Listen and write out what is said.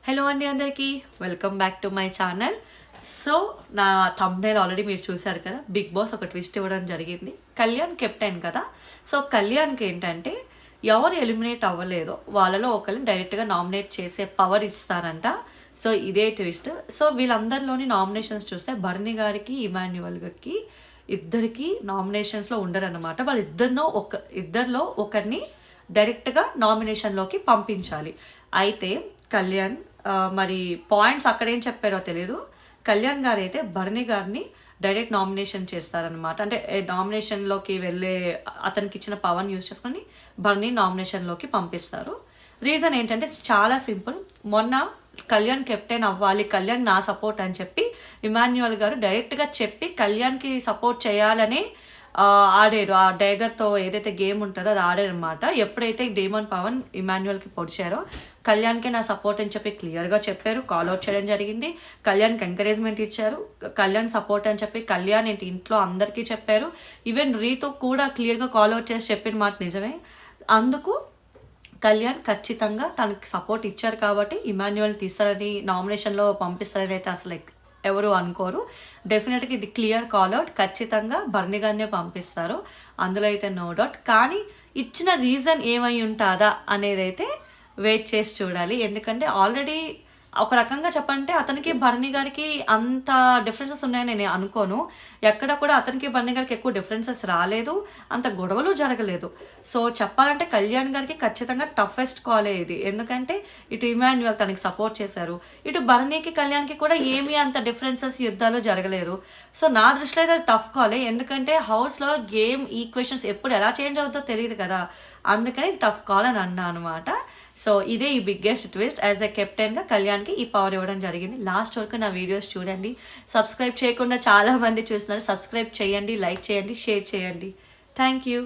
Hello అండి అందరికీ welcome back to my channel. So నా థంబ్నైల్ ఆల్రెడీ మీరు చూశారు కదా, బిగ్ బాస్ ఒక ట్విస్ట్ ఇవ్వడం జరిగింది. కళ్యాణ్ కెప్టెన్ కదా, సో కళ్యాణ్కి ఏంటంటే ఎవరు ఎలిమినేట్ అవ్వలేదో వాళ్ళలో ఒకరిని డైరెక్ట్గా నామినేట్ చేసే పవర్ ఇస్తారంట. సో ఇదే ట్విస్ట్. సో వీళ్ళందరిలోని నామినేషన్స్ చూస్తే బర్నీ గారికి, ఇమాన్యువల్ గారికి ఇద్దరికి నామినేషన్స్లో ఉండరన్నమాట. ఇద్దరిలో ఒకరిని డైరెక్ట్గా నామినేషన్లోకి పంపించాలి. అయితే కళ్యాణ్ మరి పాయింట్స్ అక్కడేం చెప్పారో తెలియదు. కళ్యాణ్ గారు అయితే బర్నీ గారిని డైరెక్ట్ నామినేషన్ చేస్తారనమాట. అంటే నామినేషన్లోకి వెళ్ళే అతనికి ఇచ్చిన పవర్ని యూజ్ చేసుకొని బర్నీ నామినేషన్లోకి పంపిస్తారు. రీజన్ ఏంటంటే చాలా సింపుల్. మొన్న కళ్యాణ్ కెప్టెన్ అవ్వాలి, కళ్యాణ్ నా సపోర్ట్ అని చెప్పి ఇమాన్యువల్ గారు డైరెక్ట్గా చెప్పి కళ్యాణ్కి సపోర్ట్ చేయాలని ఆడారు. ఆ డైగర్తో ఏదైతే గేమ్ ఉంటుందో అది ఆడారు అనమాట. ఎప్పుడైతే డేమన్ పవన్ ఇమాన్యువల్కి పొడిచారో కళ్యాణ్కి నా సపోర్ట్ అని చెప్పి క్లియర్గా చెప్పారు, కాల్అవుట్ చేయడం జరిగింది. కళ్యాణ్కి ఎంకరేజ్మెంట్ ఇచ్చారు. కళ్యాణ్ సపోర్ట్ అని చెప్పి కళ్యాణ్ ఇంట్లో అందరికీ చెప్పారు. ఈవెన్ రీతో కూడా క్లియర్గా కాల్అవుట్ చేసి చెప్పిన మాట నిజమే. అందుకు కళ్యాణ్ ఖచ్చితంగా తనకి సపోర్ట్ ఇచ్చారు కాబట్టి ఇమాన్యువల్ తీస్తారని, నామినేషన్లో పంపిస్తారని అయితే అసలు ఎవరు అనుకోరు. డెఫినెట్గా ఇది క్లియర్ కాల్అవుట్. ఖచ్చితంగా బర్నీ గారినే పంపిస్తారు, అందులో అయితే నో డౌట్. కానీ ఇచ్చిన రీజన్ ఏమై ఉంటుందా అనేది అయితే వెయిట్ చేసి చూడాలి. ఎందుకంటే ఆల్రెడీ ఒక రకంగా చెప్పంటే అతనికి బర్నీ గారికి అంత డిఫరెన్సెస్ ఉన్నాయని నేను అనుకోను. ఎక్కడ కూడా అతనికి బర్నీ గారికి ఎక్కువ డిఫరెన్సెస్ రాలేదు, అంత గొడవలు జరగలేదు. సో చెప్పాలంటే కళ్యాణ్ గారికి ఖచ్చితంగా టఫెస్ట్ కాలే ఇది. ఎందుకంటే ఇటు ఇమాన్యువల్ తనకి సపోర్ట్ చేశారు, ఇటు బర్నీకి కళ్యాణ్కి కూడా ఏమీ అంత డిఫరెన్సెస్ యుద్ధాలు జరగలేదు. సో నా దృష్టిలో అయితే టఫ్ కాలే. ఎందుకంటే హౌస్లో గేమ్ ఈక్వేషన్స్ ఎప్పుడు ఎలా చేంజ్ అవుతుందో తెలియదు కదా, అందుకని టఫ్ కాల్ అని అన్నా అనమాట. సో ఇదే ఈ బిగ్గెస్ట్ ట్విస్ట్. యాజ్ ఎ కెప్టెన్గా కళ్యాణ్కి ఈ పవర్ ఇవ్వడం జరిగింది. లాస్ట్ వరకు నా వీడియోస్ చూడండి. సబ్స్క్రైబ్ చేయకుండా చాలామంది చూస్తున్నారు. సబ్స్క్రైబ్ చేయండి, లైక్ చేయండి, షేర్ చేయండి. Thank you.